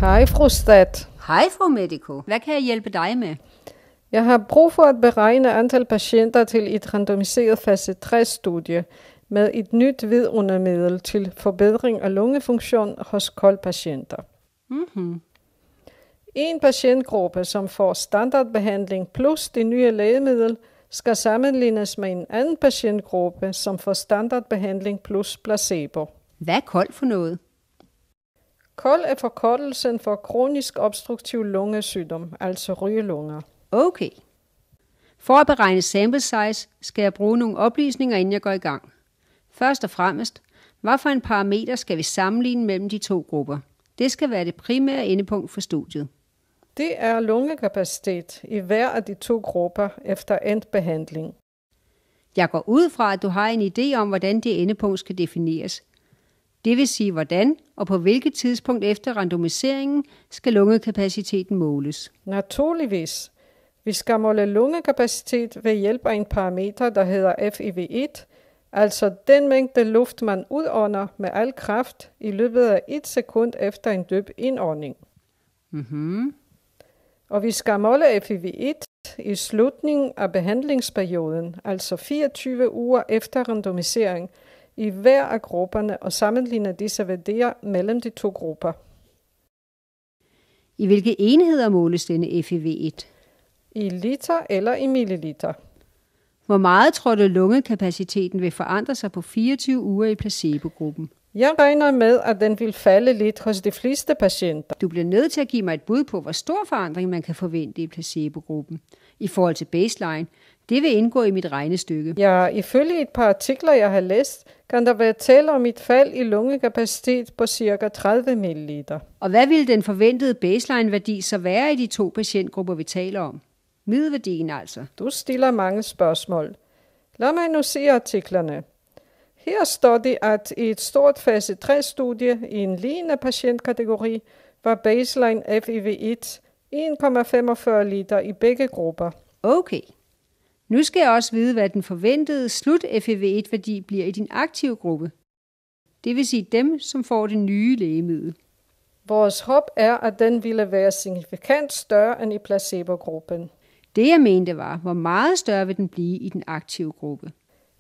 Hej, fru Stat. Hej, fru Medico. Hvad kan jeg hjælpe dig med? Jeg har brug for at beregne antal patienter til et randomiseret fase 3-studie med et nyt vidundermiddel til forbedring af lungefunktion hos KOL-patienter. En patientgruppe, som får standardbehandling plus det nye lægemiddel, skal sammenlignes med en anden patientgruppe, som får standardbehandling plus placebo. Hvad er KOL for noget? KOL er forkortelsen for kronisk obstruktiv lungesygdom, altså rygelunger. Okay. For at beregne sample size skal jeg bruge nogle oplysninger, inden jeg går i gang. Først og fremmest, hvad for en parameter skal vi sammenligne mellem de to grupper? Det skal være det primære endepunkt for studiet. Det er lungekapacitet i hver af de to grupper efter endt behandling. Jeg går ud fra, at du har en idé om, hvordan det endepunkt skal defineres. Det vil sige, hvordan og på hvilket tidspunkt efter randomiseringen skal lungekapaciteten måles. Naturligvis. Vi skal måle lungekapacitet ved hjælp af en parameter, der hedder FEV1, altså den mængde luft, man udånder med al kraft i løbet af 1 sekund efter en dyb indånding. Og vi skal måle FEV1 i slutningen af behandlingsperioden, altså 24 uger efter randomisering, i hver af grupperne og sammenligne disse værdier mellem de to grupper. I hvilke enheder måles denne FEV1? I liter eller i milliliter. Hvor meget tror du lungekapaciteten vil forandre sig på 24 uger i placebogruppen? Jeg regner med, at den vil falde lidt hos de fleste patienter. Du bliver nødt til at give mig et bud på, hvor stor forandring man kan forvente i placebogruppen. I forhold til baseline, det vil indgå i mit regnestykke. Ja, ifølge et par artikler, jeg har læst, kan der være tale om et fald i lungekapacitet på ca. 30 ml. Og hvad vil den forventede baseline-værdi så være i de to patientgrupper, vi taler om? Middelværdien altså. Du stiller mange spørgsmål. Lad mig nu se artiklerne. Her står det, at i et stort fase 3-studie i en lignende patientkategori var baseline FEV1 1,45 liter i begge grupper. Okay. Nu skal jeg også vide, hvad den forventede slut FEV1-værdi bliver i din aktive gruppe. Det vil sige dem, som får det nye lægemiddel. Vores håb er, at den ville være signifikant større end i placebogruppen. Det jeg mente var, hvor meget større vil den blive i den aktive gruppe.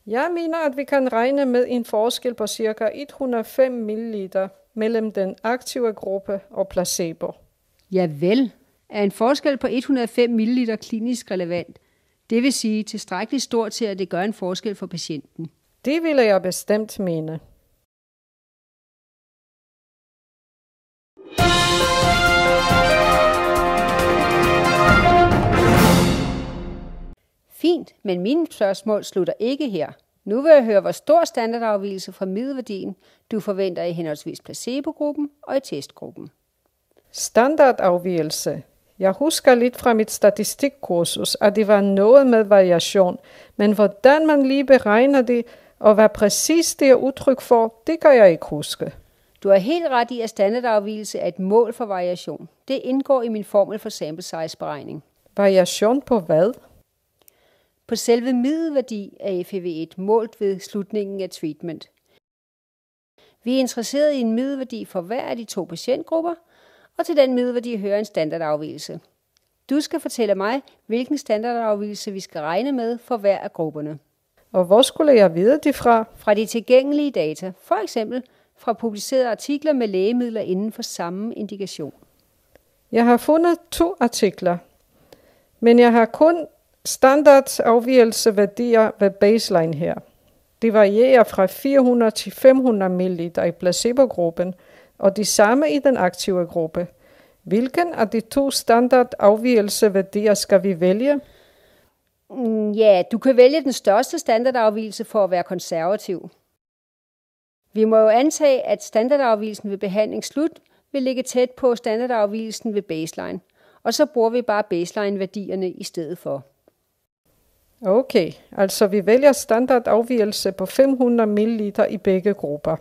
Jeg mener, at vi kan regne med en forskel på ca. 105 ml mellem den aktive gruppe og placebo. Javel, er en forskel på 105 ml klinisk relevant. Det vil sige tilstrækkeligt stort til, at det gør en forskel for patienten. Det ville jeg bestemt mene. Fint, men mine spørgsmål slutter ikke her. Nu vil jeg høre, hvor stor standardafvigelse fra middelværdien du forventer i henholdsvis placebogruppen og i testgruppen. Standardafvigelse. Jeg husker lidt fra mit statistikkursus, at det var noget med variation, men hvordan man lige beregner det, og hvad præcis det er udtryk for, det kan jeg ikke huske. Du har helt ret i, at standardafvigelse er et mål for variation. Det indgår i min formel for sample size beregning. Variation på hvad? På selve middelværdi af FEV1 målt ved slutningen af treatment. Vi er interesseret i en middelværdi for hver af de to patientgrupper, og til den middelværdi hører en standardafvigelse. Du skal fortælle mig, hvilken standardafvigelse vi skal regne med for hver af grupperne. Og hvor skulle jeg vide det fra? Fra de tilgængelige data, for eksempel fra publicerede artikler med lægemidler inden for samme indikation. Jeg har fundet 2 artikler, men jeg har kun standardafvigelseværdier ved baseline her. Det varierer fra 400 til 500 ml i placebogruppen, og de samme i den aktive gruppe. Hvilken af de 2 standardafvigelseværdier skal vi vælge? Ja, du kan vælge den største standardafvigelse for at være konservativ. Vi må jo antage, at standardafvigelsen ved behandling slut vil ligge tæt på standardafvigelsen ved baseline, og så bruger vi bare baseline-værdierne i stedet for. Okay, altså vi vælger standardafvigelse på 500 ml i begge grupper.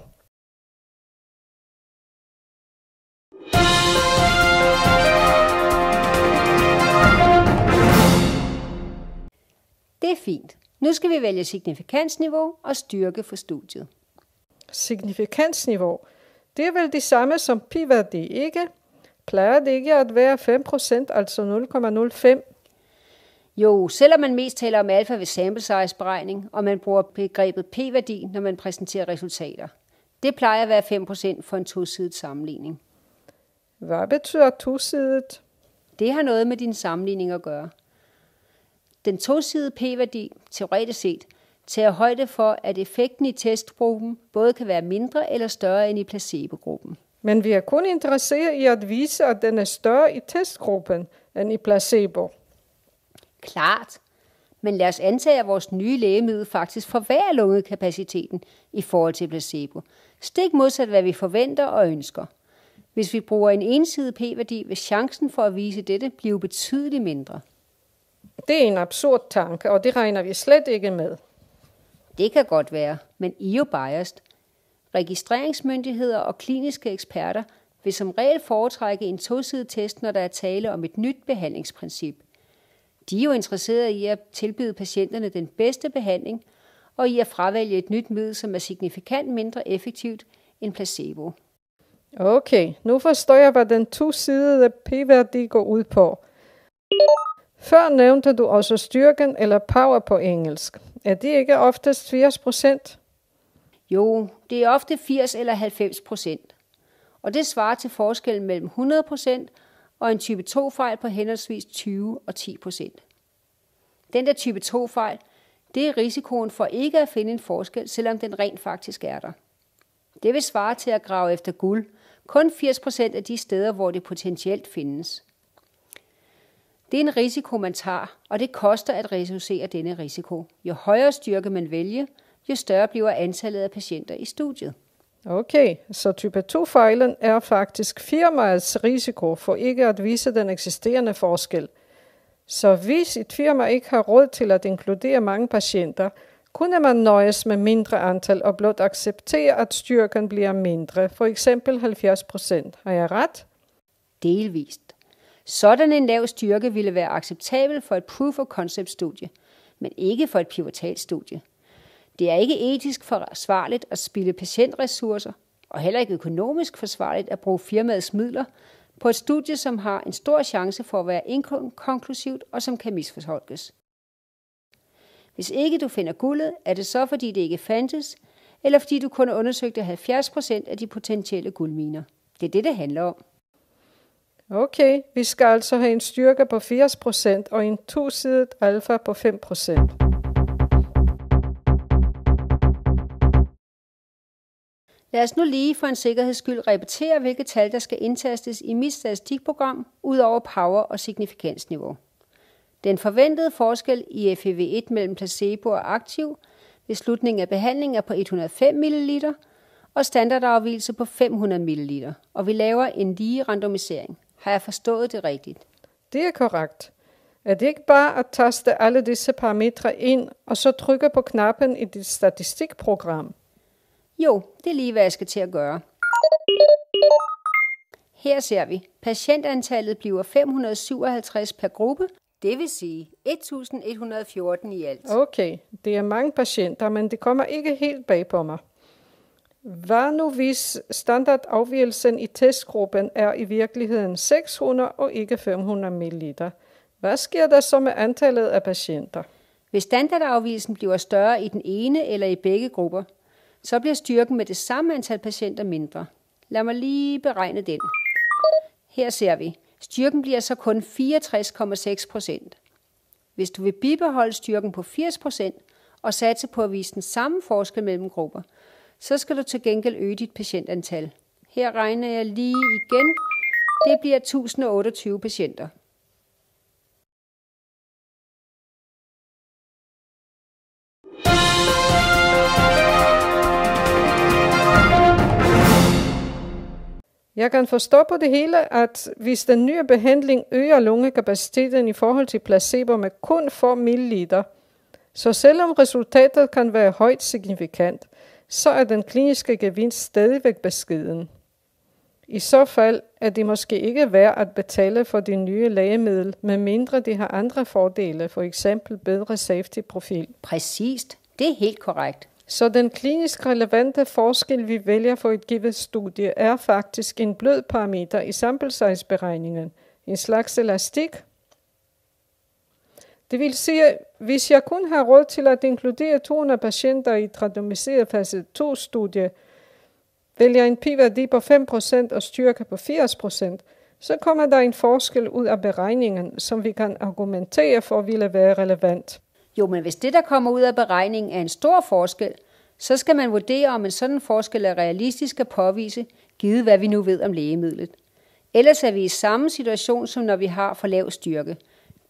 Det er fint. Nu skal vi vælge signifikansniveau og styrke for studiet. Signifikansniveau, det er vel det samme som p-værdi, ikke? Plejer det ikke at være 5%, altså 0,05? Jo, selvom man mest taler om alfa ved sample size beregning, og man bruger begrebet p-værdi, når man præsenterer resultater. Det plejer at være 5% for en tosidet sammenligning. Hvad betyder tosidet? Det har noget med din sammenligning at gøre. Den tosidede p-værdi, teoretisk set, tager højde for, at effekten i testgruppen både kan være mindre eller større end i placebogruppen. Men vi er kun interesseret i at vise, at den er større i testgruppen end i placebo. Klart, men lad os antage, at vores nye lægemiddel faktisk forværrer lungekapaciteten i forhold til placebo. Stik modsat, hvad vi forventer og ønsker. Hvis vi bruger en ensidig p-værdi, vil chancen for at vise dette blive betydeligt mindre. Det er en absurd tanke, og det regner vi slet ikke med. Det kan godt være, men I er jo biased. Registreringsmyndigheder og kliniske eksperter vil som regel foretrække en tosidig test, når der er tale om et nyt behandlingsprincip. De er jo interesserede i at tilbyde patienterne den bedste behandling, og i at fravælge et nyt middel, som er signifikant mindre effektivt end placebo. Okay, nu forstår jeg, hvad den tosidede p-værdi går ud på. Før nævnte du også styrken eller power på engelsk. Er det ikke oftest 80%? Jo, det er ofte 80 eller 90%. Og det svarer til forskellen mellem 100% og en type 2-fejl på henholdsvis 20 og 10%. Den der type 2-fejl, det er risikoen for ikke at finde en forskel, selvom den rent faktisk er der. Det vil svare til at grave efter guld, kun 80% af de steder, hvor det potentielt findes. Det er en risiko, man tager, og det koster at reducere denne risiko. Jo højere styrke man vælger, jo større bliver antallet af patienter i studiet. Okay, så type 2-fejlen er faktisk firmaets risiko for ikke at vise den eksisterende forskel. Så hvis et firma ikke har råd til at inkludere mange patienter, kunne man nøjes med mindre antal og blot acceptere, at styrken bliver mindre, for eksempel 70%. Har jeg ret? Delvist. Sådan en lav styrke ville være acceptabel for et proof of concept studie, men ikke for et pivotal studie. Det er ikke etisk forsvarligt at spilde patientressourcer, og heller ikke økonomisk forsvarligt at bruge firmaets midler på et studie, som har en stor chance for at være inkonklusivt og som kan misfortolkes. Hvis ikke du finder guldet, er det så fordi det ikke fandtes, eller fordi du kun undersøgte 70% af de potentielle guldminer. Det er det handler om. Okay, vi skal altså have en styrke på 80% og en tosidet alfa på 5%. Lad os nu lige for en sikkerheds skyld repetere, hvilke tal, der skal indtastes i mit statistikprogram, ud over power- og signifikansniveau. Den forventede forskel i FEV1 mellem placebo og aktiv ved slutningen af behandlingen er på 105 ml og standardafvigelse på 500 ml, og vi laver en lige randomisering. Har jeg forstået det rigtigt? Det er korrekt. Er det ikke bare at taste alle disse parametre ind, og så trykke på knappen i dit statistikprogram? Jo, det er lige, hvad jeg skal til at gøre. Her ser vi, patientantallet bliver 557 per gruppe, det vil sige 1114 i alt. Okay, det er mange patienter, men det kommer ikke helt bag på mig. Hvad nu hvis standardafvigelsen i testgruppen er i virkeligheden 600 og ikke 500 ml? Hvad sker der så med antallet af patienter? Hvis standardafvigelsen bliver større i den ene eller i begge grupper, så bliver styrken med det samme antal patienter mindre. Lad mig lige beregne den. Her ser vi, styrken bliver så kun 64,6%. Hvis du vil bibeholde styrken på 80% og satse på at vise den samme forskel mellem grupper, så skal du til gengæld øge dit patientantal. Her regner jeg lige igen. Det bliver 1028 patienter. Jeg kan forstå på det hele, at hvis den nye behandling øger lungekapaciteten i forhold til placebo med kun få milliliter, så selvom resultatet kan være højt signifikant, så er den kliniske gevinst stadigvæk beskeden. I så fald er det måske ikke værd at betale for de nye lægemiddel, medmindre de har andre fordele, for eksempel bedre safety-profil. Præcist, det er helt korrekt. Så den klinisk relevante forskel, vi vælger for et givet studie, er faktisk en blød parameter i sample size-beregningen, en slags elastik. Det vil sige, at hvis jeg kun har råd til at inkludere 200 patienter i et randomiseret fase 2-studie, vælger en p-værdi på 5% og styrke på 80%, så kommer der en forskel ud af beregningen, som vi kan argumentere for ville være relevant. Jo, men hvis det, der kommer ud af beregningen, er en stor forskel, så skal man vurdere, om en sådan forskel er realistisk at påvise, givet hvad vi nu ved om lægemidlet. Ellers er vi i samme situation, som når vi har for lav styrke.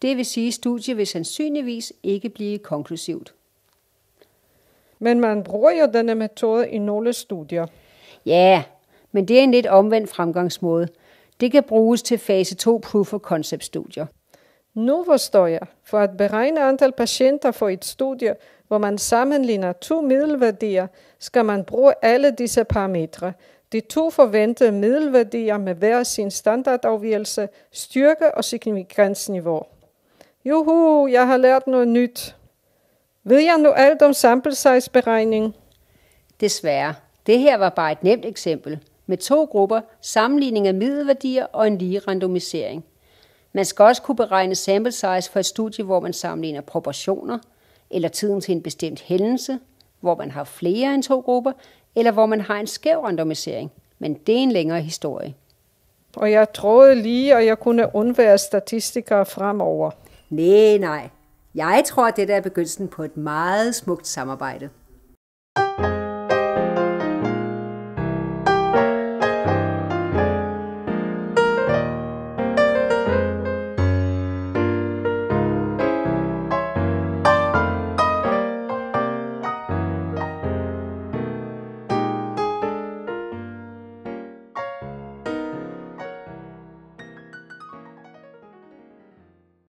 Det vil sige, at studiet vil sandsynligvis ikke blive konklusivt. Men man bruger jo denne metode i nogle studier. Ja, men det er en lidt omvendt fremgangsmåde. Det kan bruges til fase 2 proof of concept studier. Nu forstår jeg, for at beregne antal patienter for et studie, hvor man sammenligner 2 middelværdier, skal man bruge alle disse parametre. De 2 forventede middelværdier med hver sin standardafvigelse, styrke og signifikansniveau. Juhu, jeg har lært noget nyt. Ved jeg nu alt om sample size beregning? Desværre. Det her var bare et nemt eksempel. Med 2 grupper, sammenligning af middelværdier og en lige randomisering. Man skal også kunne beregne sample size for et studie, hvor man sammenligner proportioner, eller tiden til en bestemt hændelse, hvor man har flere end 2 grupper, eller hvor man har en skæv randomisering. Men det er en længere historie. Og jeg troede lige, at jeg kunne undvære statistikere fremover. Nej. Jeg tror, at det er begyndelsen på et meget smukt samarbejde.